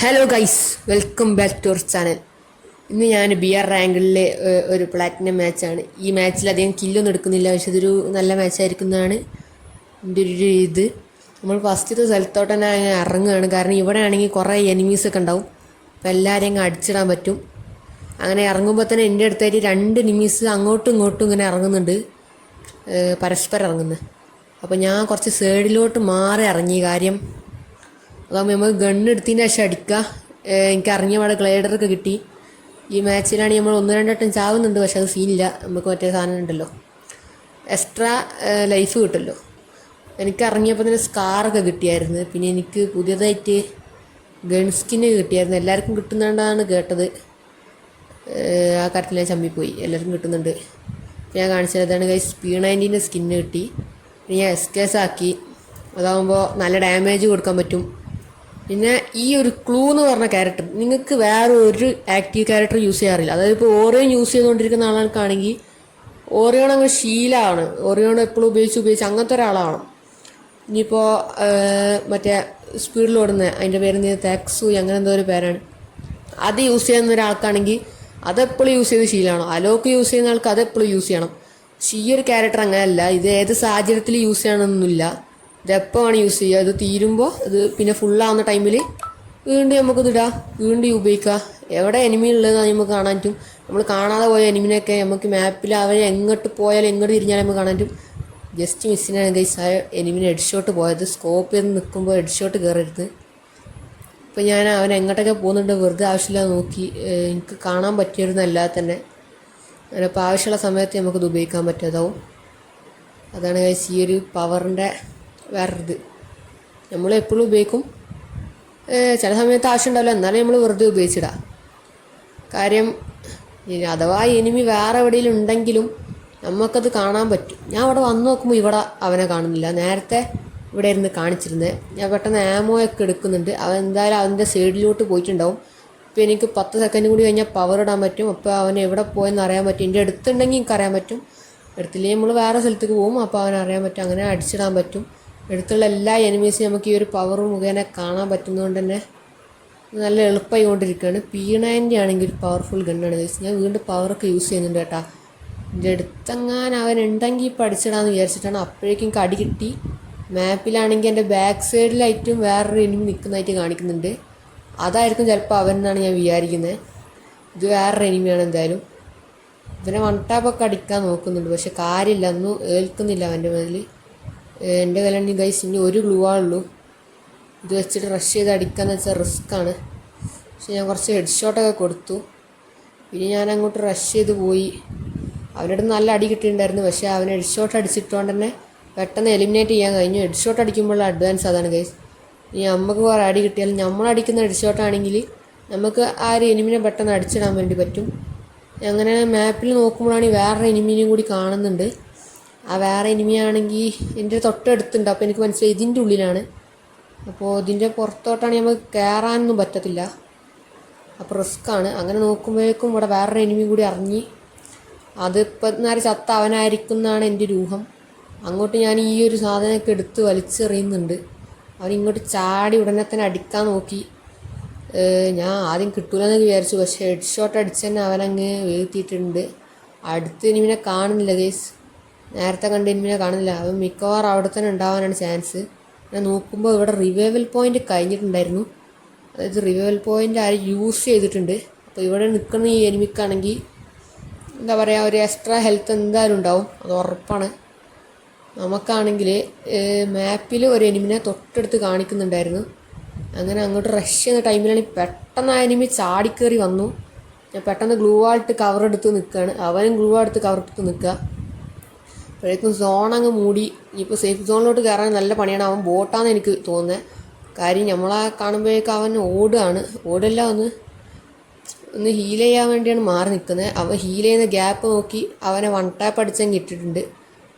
Hello guys, welcome back to our channel. ഇന്ന് ഞാൻ beer റാങ്കിളിലെ ഒരു പ്ലാറ്റിനം മാച്ചാണ്. ഈ മാച്ചിൽ അധികം കില്ലൊന്നും എടുക്കുന്നില്ല, പക്ഷെ ഇതൊരു നല്ല മാച്ചായിരിക്കുന്നതാണ് എൻ്റെ ഒരു ഇത്. നമ്മൾ ഫസ്റ്റത്തെ സ്ഥലത്തോട്ട് തന്നെ ഇറങ്ങുകയാണ്, കാരണം ഇവിടെ ആണെങ്കിൽ കുറേ എനിമീസൊക്കെ ഉണ്ടാവും. അപ്പോൾ എല്ലാവരെയും അങ്ങ് അടിച്ചിടാൻ പറ്റും. അങ്ങനെ ഇറങ്ങുമ്പോൾ തന്നെ എൻ്റെ അടുത്തായിട്ട് 2 എനിമീസ് അങ്ങോട്ടും ഇങ്ങോട്ടും ഇങ്ങനെ ഇറങ്ങുന്നുണ്ട്, പരസ്പരം ഇറങ്ങുന്നത്. അപ്പോൾ ഞാൻ കുറച്ച് സൈഡിലോട്ട് മാറി ഇറങ്ങി. കാര്യം അതാകുമ്പോൾ നമ്മൾ ഗണ്ണെടുത്തതിന് ശേഷം അടിക്കുക. എനിക്ക് ഇറങ്ങിയ പാടെ ഗ്ലൈഡറൊക്കെ കിട്ടി. ഈ മാച്ചിലാണെങ്കിൽ നമ്മൾ 1-2 വട്ടം ചാവുന്നുണ്ട്, പക്ഷെ അത് സീനില്ല. നമുക്ക് മറ്റേ സാധനം ഉണ്ടല്ലോ, എക്സ്ട്രാ ലൈഫ് കിട്ടുമല്ലോ. എനിക്ക് ഇറങ്ങിയപ്പോൾ തന്നെ സ്കാറൊക്കെ കിട്ടിയായിരുന്നു. പിന്നെ എനിക്ക് പുതിയതായിട്ട് ഗൺ സ്കിന്ന് കിട്ടിയായിരുന്നു. എല്ലാവർക്കും കിട്ടുന്നുണ്ടെന്നാണ് കേട്ടത്. ആ കാര്യത്തിൽ ഞാൻ ചമ്മിപ്പോയി. എല്ലാവർക്കും കിട്ടുന്നുണ്ട്. ഞാൻ കാണിച്ചത് അതാണ് ഗൈസ്, P90 സ്കിന്ന് കിട്ടി. പിന്നെ ഞാൻ എസ്കേസ് ആക്കി. അതാകുമ്പോൾ നല്ല ഡാമേജ് കൊടുക്കാൻ പറ്റും. പിന്നെ ഈ ഒരു ക്ലൂ എന്ന് പറഞ്ഞ ക്യാരക്ടർ നിങ്ങൾക്ക് വേറെ ഒരു ആക്റ്റീവ് ക്യാരക്ടർ യൂസ് ചെയ്യാറില്ല. അതായത് ഇപ്പോൾ ഓറിയോൺ യൂസ് ചെയ്തുകൊണ്ടിരിക്കുന്ന ആൾക്കാണെങ്കിൽ ഓറിയോൺ അങ്ങ് ശീലമാണ്. ഓറിയോൺ എപ്പോഴും ഉപയോഗിച്ച് അങ്ങനത്തെ ഒരാളാണ്. ഇനിയിപ്പോൾ മറ്റേ സ്പീഡിൽ ഓടുന്ന അതിൻ്റെ പേര് താക്സു അങ്ങനെ എന്തോ ഒരു പേരാണ്. അത് യൂസ് ചെയ്യുന്ന ഒരാൾക്കാണെങ്കിൽ അതെപ്പോഴും യൂസ് ചെയ്ത് ശീലമാണ്. അലോക്ക് യൂസ് ചെയ്യുന്ന ആൾക്ക് അതെപ്പോഴും യൂസ് ചെയ്യണം. പക്ഷെ ഈ ഒരു ക്യാരക്ടർ അങ്ങനെയല്ല. ഇത് ഏത് സാഹചര്യത്തിൽ യൂസ് ചെയ്യണമെന്നൊന്നുമില്ല. ഇതെപ്പോഴാണ് യൂസ് ചെയ്യുക. ഇത് തീരുമ്പോൾ ഇത് പിന്നെ ഫുള്ളാവുന്ന ടൈമിൽ വീണ്ടും നമുക്കിത് ഇടാം, വീണ്ടും ഉപയോഗിക്കുക. എവിടെ എനിമി ഉള്ളതെന്ന് നമുക്ക് കാണാൻ പറ്റും. നമ്മൾ കാണാതെ പോയ എനിമിനൊക്കെ നമുക്ക് മാപ്പിൽ അവരെ എങ്ങോട്ട് പോയാലും എങ്ങോട്ട് തിരിഞ്ഞാലും നമുക്ക് കാണാൻ പറ്റും. ജസ്റ്റ് മിസ്സിനാണ് ഗൈസ് ആ എനിമിന് ഹെഡ്ഷോട്ട് പോയത്. സ്കോപ്പ് ചെയ്ത് നിൽക്കുമ്പോൾ ഹെഡ്ഷോട്ട് കയറരുത്. ഇപ്പം ഞാൻ അവൻ എങ്ങോട്ടൊക്കെ പോകുന്നുണ്ട് വെറുതെ ആവശ്യമില്ലാതെ നോക്കി. എനിക്ക് കാണാൻ പറ്റിയിരുന്നല്ലാതെ തന്നെ അപ്പോൾ ആവശ്യമുള്ള സമയത്ത് നമുക്കിത് ഉപയോഗിക്കാൻ പറ്റാതാവും. അതാണ് ഗൈസ് ഈ ഒരു പവറിൻ്റെ വേറൊരിത്. നമ്മൾ എപ്പോഴും ഉപയോഗിക്കും. ചില സമയത്ത് ആവശ്യം ഉണ്ടാവില്ല, എന്നാലും നമ്മൾ വെറുതെ ഉപയോഗിച്ചിടാം. കാര്യം അഥവാ എനിമി വേറെ എവിടെയെങ്കിലും ഉണ്ടെങ്കിലും നമുക്കത് കാണാൻ പറ്റും. ഞാൻ അവിടെ വന്ന് നോക്കുമ്പോൾ ഇവിടെ അവനെ കാണുന്നില്ല. നേരത്തെ ഇവിടെ ഇരുന്ന് കാണിച്ചിരുന്നത്. ഞാൻ പെട്ടെന്ന് ആമോയൊക്കെ എടുക്കുന്നുണ്ട്. അവൻ എന്തായാലും അവൻ്റെ സൈഡിലോട്ട് പോയിട്ടുണ്ടാവും. ഇപ്പോൾ എനിക്ക് 10 സെക്കൻഡ് കൂടി കഴിഞ്ഞാൽ പവർ ഇടാൻ പറ്റും. അപ്പോൾ അവൻ എവിടെ പോയെന്ന് അറിയാൻ പറ്റും. എൻ്റെ അടുത്തുണ്ടെങ്കിൽ എനിക്ക് അറിയാൻ പറ്റും. അടുത്തില്ലെങ്കിൽ നമ്മൾ വേറെ സ്ഥലത്തേക്ക് പോകും, അപ്പോൾ അവൻ അറിയാൻ പറ്റും. അങ്ങനെ അടിച്ചിടാൻ പറ്റും. അടുത്തുള്ള എല്ലാ എനിമീസും നമുക്ക് ഈ ഒരു പവർ മുഖേന കാണാൻ പറ്റുന്നതുകൊണ്ട് തന്നെ നല്ല എളുപ്പമായി കൊണ്ടിരിക്കുകയാണ്. P90 ആണെങ്കിൽ ഒരു പവർഫുൾ ഗണ്ണാണ് ഗൈസ്. ഞാൻ വീണ്ടും പവറൊക്കെ യൂസ് ചെയ്യുന്നുണ്ട് കേട്ടോ. എൻ്റെ അടുത്തെങ്ങാൻ അവൻ ഉണ്ടെങ്കിൽ ഇപ്പോൾ അടിച്ചിടാന്ന് വിചാരിച്ചിട്ടാണ്. അപ്പോഴേക്കും കടി കിട്ടി. മാപ്പിലാണെങ്കിൽ എൻ്റെ ബാക്ക് സൈഡിലായിട്ടും വേറൊരു എനിമി നിൽക്കുന്നതായിട്ട് കാണിക്കുന്നുണ്ട്. അതായിരിക്കും ചിലപ്പോൾ അവൻ എന്നാണ് ഞാൻ വിചാരിക്കുന്നത്. ഇത് വേറൊരു എനിമിയാണ് എന്തായാലും. ഇവനെ വൺ ടാപ്പൊക്കെ അടിക്കാൻ നോക്കുന്നുണ്ട്, പക്ഷെ കാര്യമില്ല, ഒന്നും ഏൽക്കുന്നില്ല അവൻ്റെ മേലിൽ. എൻ്റെ കയ്യിലാണെങ്കിൽ ഗൈസ് ഇനി ഒരു ഗ്ലൂ ആണുള്ളൂ. ഇത് വെച്ചിട്ട് റഷ് ചെയ്ത് അടിക്കാന്ന് വെച്ചാൽ റിസ്ക്കാണ്. പക്ഷെ ഞാൻ കുറച്ച് ഹെഡ് ഷോട്ടൊക്കെ കൊടുത്തു. പിന്നെ ഞാൻ അങ്ങോട്ട് റഷ് ചെയ്ത് പോയി. അവനോട് നല്ല അടി കിട്ടിയിട്ടുണ്ടായിരുന്നു, പക്ഷേ അവൻ ഹെഡ് ഷോട്ട് അടിച്ചിട്ടുകൊണ്ട് തന്നെ പെട്ടെന്ന് എലിമിനേറ്റ് ചെയ്യാൻ കഴിഞ്ഞു. ഹെഡ് ഷോട്ട് അടിക്കുമ്പോഴുള്ള അഡ്വാൻസ് അതാണ് ഗൈസ്. ഇനി നമുക്ക് കുറേ അടി കിട്ടിയാലും നമ്മളടിക്കുന്ന ഹെഡ് ഷോട്ടാണെങ്കിൽ നമുക്ക് ആ ഒരു എനിമിനെ പെട്ടെന്ന് അടിച്ചിടാൻ വേണ്ടി പറ്റും. അങ്ങനെ മാപ്പിൽ നോക്കുമ്പോഴാണ് വേറൊരു എനിമിനെയും കൂടി കാണുന്നുണ്ട്. ആ വേറെ എനിമിയാണെങ്കിൽ എൻ്റെ തൊട്ടടുത്തുണ്ട്. അപ്പോൾ എനിക്ക് മനസ്സിലായി ഇതിൻ്റെ ഉള്ളിലാണ്. അപ്പോൾ ഇതിൻ്റെ പുറത്തോട്ടാണ് നമുക്ക് കയറാനൊന്നും പറ്റത്തില്ല. അപ്പോൾ റിസ്ക്കാണ്. അങ്ങനെ നോക്കുമ്പോഴേക്കും ഇവിടെ വേറൊരു എനിമി കൂടി ഇറങ്ങി. അതിപ്പോൾ നേരെ ചത്ത അവനായിരിക്കും എന്നാണ് എൻ്റെ ഒരു ഊഹം. അങ്ങോട്ട് ഞാൻ ഈ ഒരു സാധനമൊക്കെ എടുത്ത് വലിച്ചെറിയുന്നുണ്ട്. അവനിങ്ങോട്ട് ചാടി ഉടനെ തന്നെ അടിക്കാൻ നോക്കി. ഞാൻ ആദ്യം കിട്ടൂലെന്നൊക്കെ വിചാരിച്ചു, പക്ഷേ ഹെഡ് ഷോട്ട് അടിച്ച് തന്നെ അവനങ്ങ് വീഴ്ത്തിയിട്ടുണ്ട്. അടുത്ത് എനിമിനെ കാണുന്നില്ല ഗൈസ്. നേരത്തെ കണ്ട എനിമിനെ കാണുന്നില്ല. അവൻ മിക്കവാറും അവിടെ തന്നെ ഉണ്ടാവാനാണ് ചാൻസ്. ഞാൻ നോക്കുമ്പോൾ ഇവിടെ റിവൈവൽ പോയിൻ്റ് കഴിഞ്ഞിട്ടുണ്ടായിരുന്നു. അതായത് റിവൈവൽ പോയിൻ്റ് ആരും യൂസ് ചെയ്തിട്ടുണ്ട്. അപ്പോൾ ഇവിടെ നിൽക്കുന്ന ഈ എനിമിക്കാണെങ്കിൽ എന്താ പറയുക, ഒരു എക്സ്ട്രാ ഹെൽത്ത് എന്തായാലും ഉണ്ടാവും, അത് ഉറപ്പാണ്. നമുക്കാണെങ്കിൽ മാപ്പിൽ ഒരു എനിമിനെ തൊട്ടടുത്ത് കാണിക്കുന്നുണ്ടായിരുന്നു. അങ്ങനെ അങ്ങോട്ട് റഷ് ചെയ്യുന്ന ടൈമിലാണ് പെട്ടെന്ന് ആ എനിമി ചാടിക്കേറി വന്നു. ഞാൻ പെട്ടെന്ന് ഗ്ലൂ ആയിട്ട് കവർ എടുത്ത് നിൽക്കുകയാണ്. അവനും ഗ്ലൂ എടുത്ത് കവർ എടുത്ത് നിൽക്കുക. അപ്പോഴേക്കും സോൺ അങ്ങ് മൂടി. ഇപ്പോൾ സേഫ് സോണിലോട്ട് കയറാൻ നല്ല പണിയാണ്. അവൻ ബോട്ടാണെന്ന് എനിക്ക് തോന്നുന്നത്. കാര്യം നമ്മളെ കാണുമ്പോഴേക്കും അവൻ ഓടല്ല ഒന്ന് ഹീൽ ചെയ്യാൻ വേണ്ടിയാണ് മാറി നിൽക്കുന്നത്. അവൻ ഹീൽ ചെയ്യുന്ന ഗ്യാപ്പ് നോക്കി അവനെ വൺ ടാപ്പ് അടിച്ചങ്ങ് ഇട്ടിട്ടുണ്ട്.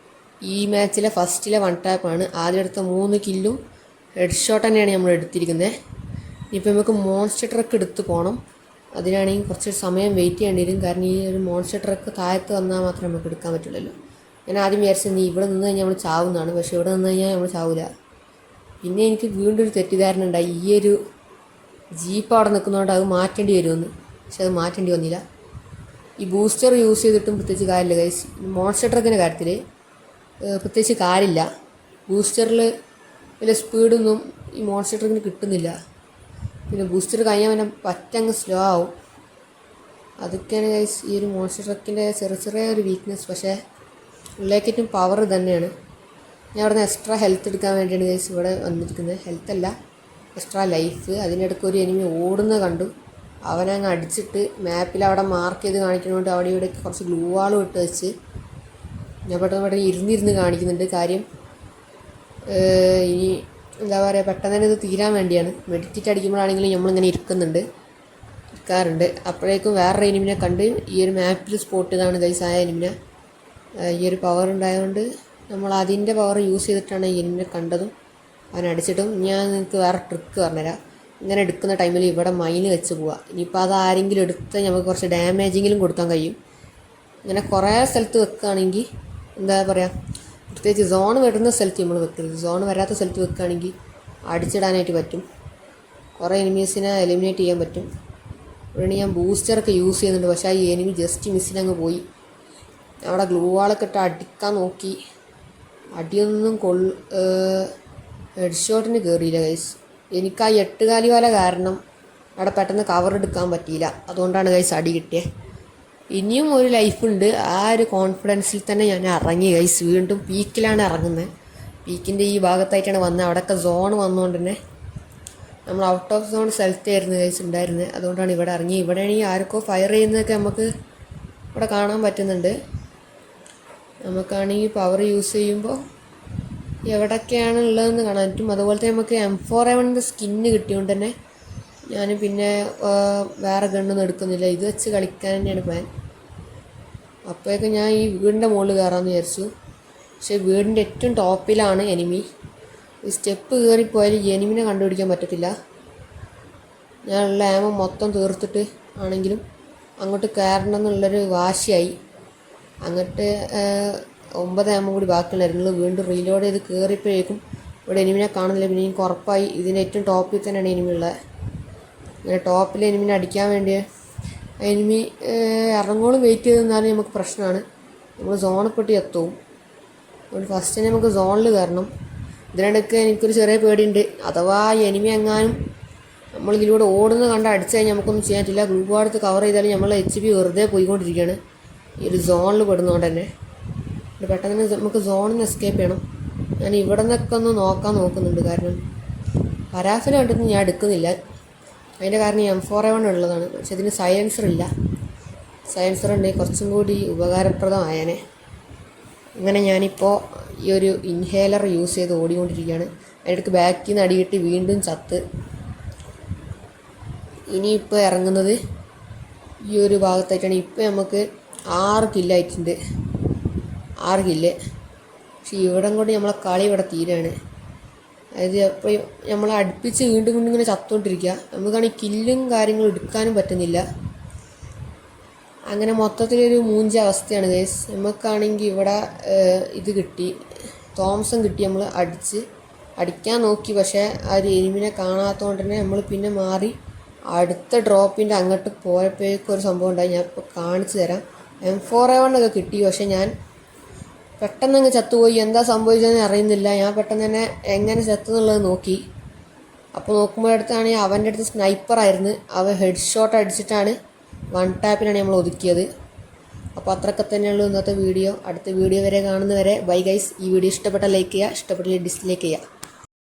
ഈ മാച്ചിലെ ഫസ്റ്റിലെ വൺ ടാപ്പാണ്. ആദ്യം എടുത്ത 3 കില്ലും ഹെഡ് ഷോട്ട് തന്നെയാണ് നമ്മൾ എടുത്തിരിക്കുന്നത്. ഇപ്പോൾ നമുക്ക് മോൺസ്റ്റർ ട്രക്ക് എടുത്ത് പോകണം. അതിനാണെങ്കിൽ കുറച്ച് സമയം വെയിറ്റ് ചെയ്യേണ്ടി വരും. കാരണം ഈ ഒരു മോൺസ്റ്റർ ട്രക്ക് താഴത്ത് വന്നാൽ മാത്രമേ നമുക്ക് എടുക്കാൻ പറ്റുള്ളൂ. ഞാൻ ആദ്യം വിചാരിച്ചത് ഇവിടെ നിന്ന് കഴിഞ്ഞാൽ നമ്മൾ ചാവുന്നതാണ്, പക്ഷേ ഇവിടെ നിന്ന് കഴിഞ്ഞാൽ നമ്മൾ ചാവില്ല. പിന്നെ എനിക്ക് വീണ്ടും ഒരു തെറ്റിദ്ധാരണ ഉണ്ടായി. ഈ ഒരു ജീപ്പ് അവിടെ നിൽക്കുന്നതുകൊണ്ട് അത് മാറ്റേണ്ടി വരുമെന്ന്. പക്ഷെ അത് മാറ്റേണ്ടി വന്നില്ല. ഈ ബൂസ്റ്റർ യൂസ് ചെയ്തിട്ടും പ്രത്യേകിച്ച് കാര്യമില്ല ഗൈസ്. മോൺസ്റ്റർ ട്രക്കിൻ്റെ കാര്യത്തിൽ പ്രത്യേകിച്ച് കാര്യമില്ല. ബൂസ്റ്ററിൽ വലിയ സ്പീഡൊന്നും ഈ മോൺസ്റ്റർ ട്രക്കിന് കിട്ടുന്നില്ല. പിന്നെ ബൂസ്റ്റർ കഴിഞ്ഞാൽ പിന്നെ പറ്റങ്ങ് സ്ലോ ആവും. അതൊക്കെയാണ് ഗൈസ് ഈ ഒരു മോൺസ്റ്റർ ട്രക്കിൻ്റെ ചെറിയ ഒരു വീക്ക്നെസ്. പക്ഷേ ഉള്ളിലേക്കേറ്റവും പവർ തന്നെയാണ്. ഞാൻ അവിടെ നിന്ന് എക്സ്ട്രാ ഹെൽത്ത് എടുക്കാൻ വേണ്ടിയാണ് ഗൈസ് ഇവിടെ വന്നിരിക്കുന്നത്. ഹെൽത്തല്ല, എക്സ്ട്രാ ലൈഫ്. അതിനിടയ്ക്ക് ഒരു എനിമി ഓടുന്നത് കണ്ടു. അവനങ്ങ് അടിച്ചിട്ട് മാപ്പിൽ അവിടെ മാർക്ക് ചെയ്ത് കാണിക്കുന്നതുകൊണ്ട് അവിടെ ഇവിടെ കുറച്ച് ഗ്ലൂ വാളും ഇട്ട് വെച്ച് ഞാൻ പെട്ടെന്ന് ഇരുന്നിരുന്ന് കാണിക്കുന്നുണ്ട്. കാര്യം ഇനി എന്താ പറയുക, പെട്ടെന്ന് തന്നെ ഇത് തീരാൻ വേണ്ടിയാണ്. മെഡിറ്റേറ്റ് അടിക്കുമ്പോഴാണെങ്കിലും നമ്മളിങ്ങനെ ഇരിക്കാറുണ്ട്. അപ്പോഴേക്കും വേറൊരു എനിമിനെ കണ്ട് ഈ ഒരു മാപ്പിൽ സ്പോട്ട് ചെയ്താണ് ഗൈസ് ആയ എനിമിനെ. ഈ ഒരു പവർ ഉണ്ടായതുകൊണ്ട് നമ്മൾ അതിൻ്റെ പവർ യൂസ് ചെയ്തിട്ടാണ് ഈ എനിമിനെ കണ്ടതും അവൻ അടിച്ചിട്ടും. ഞാൻ നിങ്ങൾക്ക് വേറെ ട്രിക്ക് പറഞ്ഞുതരാം. ഇങ്ങനെ എടുക്കുന്ന ടൈമിൽ ഇവിടെ മൈന് വെച്ച് പോവുക. ഇനിയിപ്പോൾ അത് ആരെങ്കിലും എടുത്ത് നമുക്ക് കുറച്ച് ഡാമേജെങ്കിലും കൊടുക്കാൻ കഴിയും. ഇങ്ങനെ കുറേ സ്ഥലത്ത് വെക്കുകയാണെങ്കിൽ എന്താ പറയുക, പ്രത്യേകിച്ച് സോൺ വരുന്ന സ്ഥലത്ത് നമ്മൾ വെക്കരുത്. സോൺ വരാത്ത സ്ഥലത്ത് വെക്കുകയാണെങ്കിൽ അടിച്ചിടാനായിട്ട് പറ്റും. കുറേ എനിമീസിനെ എലിമിനേറ്റ് ചെയ്യാൻ പറ്റും. ഇവിടെ ഞാൻ ബൂസ്റ്ററൊക്കെ യൂസ് ചെയ്യുന്നുണ്ട്. പക്ഷേ ആ എനിമി ജസ്റ്റ് മിസ്സിലങ്ങ് പോയി. അവിടെ ഗ്ലൂ വാളൊക്കെ ഇട്ട് അടിക്കാൻ നോക്കി. അടിയൊന്നും ഹെഡ് ഷോട്ടിന് കയറിയില്ല ഗൈസ്. എനിക്ക് ആ 8 കാലി വല കാരണം അവിടെ പെട്ടെന്ന് കവർ എടുക്കാൻ പറ്റിയില്ല. അതുകൊണ്ടാണ് ഗൈസ് അടി കിട്ടിയത്. ഇനിയും ഒരു ലൈഫുണ്ട്. ആ ഒരു കോൺഫിഡൻസിൽ തന്നെ ഞാൻ ഇറങ്ങി ഗൈസ്. വീണ്ടും പീക്കിലാണ് ഇറങ്ങുന്നത്. പീക്കിൻ്റെ ഈ ഭാഗത്തായിട്ടാണ് വന്നത്. അവിടെയൊക്കെ സോൺ വന്നുകൊണ്ട് തന്നെ നമ്മൾ ഔട്ട് ഓഫ് സോൺ സ്ഥലത്തായിരുന്നു ഗൈസ് ഉണ്ടായിരുന്നത്. അതുകൊണ്ടാണ് ഇവിടെ ഇറങ്ങി. ഇവിടെയാണെങ്കിൽ ആർക്കോ ഫയർ ചെയ്യുന്നതൊക്കെ നമുക്ക് ഇവിടെ കാണാൻ പറ്റുന്നുണ്ട്. നമുക്കാണെങ്കിൽ പവർ യൂസ് ചെയ്യുമ്പോൾ എവിടെയൊക്കെയാണ് ഉള്ളതെന്ന് കാണാൻ പറ്റും. അതുപോലെ തന്നെ നമുക്ക് M4A1 സ്കിന്ന് കിട്ടിയോണ്ട് തന്നെ ഞാൻ പിന്നെ വേറെ ഗണ്ണൊന്നും എടുക്കുന്നില്ല. ഇത് വെച്ച് കളിക്കാൻ തന്നെയാണ് പ്ലാൻ. അപ്പോഴൊക്കെ ഞാൻ ഈ വീടിൻ്റെ മുകളിൽ കയറാമെന്ന് വിചാരിച്ചു. പക്ഷേ വീടിൻ്റെ ഏറ്റവും ടോപ്പിലാണ് എനിമി. ഈ സ്റ്റെപ്പ് കയറിപ്പോയാൽ എനിമിനെ കണ്ടുപിടിക്കാൻ പറ്റത്തില്ല. ഞാനുള്ള ആമ മൊത്തം തീർത്തിട്ട് ആണെങ്കിലും അങ്ങോട്ട് കയറണം എന്നുള്ളൊരു വാശിയായി. അങ്ങോട്ട് 9 ആമ കൂടി ബാക്കിയുണ്ടായിരുന്നു. വീണ്ടും റീലോഡ് ചെയ്ത് കയറിയപ്പോഴേക്കും ഇവിടെ എനിമിനെ കാണുന്നില്ല. പിന്നെ എനിക്ക് ഉറപ്പായി ഇതിൻ്റെ ഏറ്റവും ടോപ്പിൽ തന്നെയാണ് എനിമി ഉള്ളത്. ഇങ്ങനെ ടോപ്പിൽ എനിമിനെ അടിക്കാൻ വേണ്ടി എനിമി ഇറങ്ങോളം വെയിറ്റ് ചെയ്ത് നിന്നാലും നമുക്ക് പ്രശ്നമാണ്. നമ്മൾ സോണിൽപ്പെട്ട് എത്തും. അതുകൊണ്ട് ഫസ്റ്റ് തന്നെ നമുക്ക് സോണിൽ കയറണം. ഇതിനിടയ്ക്ക് എനിക്കൊരു ചെറിയ പേടിയുണ്ട്. അഥവാ എനിമി എങ്ങാനും നമ്മളിതിലൂടെ ഓടുന്നത് കണ്ട് അടിച്ചു കഴിഞ്ഞാൽ നമുക്കൊന്നും ചെയ്യാൻ പറ്റില്ല. ഗ്രൂപ്പ് അടുത്ത് കവർ ചെയ്താലും നമ്മളെ HP വെറുതെ പോയിക്കൊണ്ടിരിക്കുകയാണ് ഈ ഒരു സോണിൽ പെടുന്നതുകൊണ്ട് തന്നെ. പെട്ടെന്ന് തന്നെ നമുക്ക് സോണിൽ നിന്ന് എസ്കേപ്പ് ചെയ്യണം. ഞാൻ ഇവിടെ നിന്നൊക്കെ ഒന്ന് നോക്കുന്നുണ്ട്. കാരണം പരാഫിനെ കണ്ടിട്ട് ഞാൻ എടുക്കുന്നില്ല. അതിൻ്റെ കാരണം M4A1 ഉള്ളതാണ്. പക്ഷെ ഇതിന് സൈലൻസർ ഇല്ല. സൈലൻസർ ഉണ്ടെങ്കിൽ കുറച്ചും കൂടി ഉപകാരപ്രദമായേനെ. അങ്ങനെ ഞാനിപ്പോൾ ഈ ഒരു ഇൻഹേലർ യൂസ് ചെയ്ത് ഓടിക്കൊണ്ടിരിക്കുകയാണ്. അതിനിടയ്ക്ക് ബാക്കിൽ നിന്ന് അടി കിട്ടി വീണ്ടും ചത്ത്. ഇനിയിപ്പോൾ ഇറങ്ങുന്നത് ഈ ഒരു ഭാഗത്തായിട്ടാണ്. ഇപ്പോൾ നമുക്ക് 6 കില്ലായിട്ടുണ്ട്. 6 കില്ല്. പക്ഷെ ഇവിടം കൊണ്ട് നമ്മളെ കളി ഇവിടെ തീരാണ്. അതായത് അപ്പോൾ നമ്മളെ അടുപ്പിച്ച് വീണ്ടും ഇങ്ങനെ ചത്തുകൊണ്ടിരിക്കുക. നമുക്കാണെങ്കിൽ കില്ലും കാര്യങ്ങളും എടുക്കാനും പറ്റുന്നില്ല. അങ്ങനെ മൊത്തത്തിലൊരു മൂഞ്ച അവസ്ഥയാണ് ഗൈസ്. നമുക്കാണെങ്കിൽ ഇവിടെ ഇത് കിട്ടി, തോംസൺ കിട്ടി. നമ്മൾ അടിക്കാൻ നോക്കി. പക്ഷേ ആ ഒരു എനിമിനെ കാണാത്തതുകൊണ്ട് തന്നെ നമ്മൾ പിന്നെ മാറി അടുത്ത ഡ്രോപ്പിൻ്റെ അങ്ങോട്ട് പോയപ്പോഴേക്കും ഒരു സംഭവം ഉണ്ടായി. ഞാൻ ഇപ്പോൾ കാണിച്ചു തരാം. M4A1 ഒക്കെ കിട്ടി. പക്ഷേ ഞാൻ പെട്ടെന്ന് അങ്ങ് ചത്തുപോയി. എന്താ സംഭവിച്ചതെന്ന് അറിയുന്നില്ല. ഞാൻ പെട്ടെന്ന് തന്നെ എങ്ങനെ ചത്തുന്നുള്ളത് നോക്കി. അപ്പോൾ നോക്കുമ്പോഴടുത്താണെങ്കിൽ അവൻ്റെ അടുത്ത് സ്നൈപ്പറായിരുന്നു. അവൻ ഹെഡ് ഷോട്ട് അടിച്ചിട്ടാണ് 1 ടാപ്പിലാണ് നമ്മൾ ഒതുക്കിയത്. അപ്പോൾ അത്രയൊക്കെ തന്നെയുള്ളൂ ഇന്നത്തെ വീഡിയോ. അടുത്ത വീഡിയോ വരെ കാണുന്നവരെ ബൈ ഗൈസ്. ഈ വീഡിയോ ഇഷ്ടപ്പെട്ടാൽ ലൈക്ക് ചെയ്യുക, ഇഷ്ടപ്പെട്ടില്ലെങ്കിൽ ഡിസ്ലൈക്ക് ചെയ്യുക.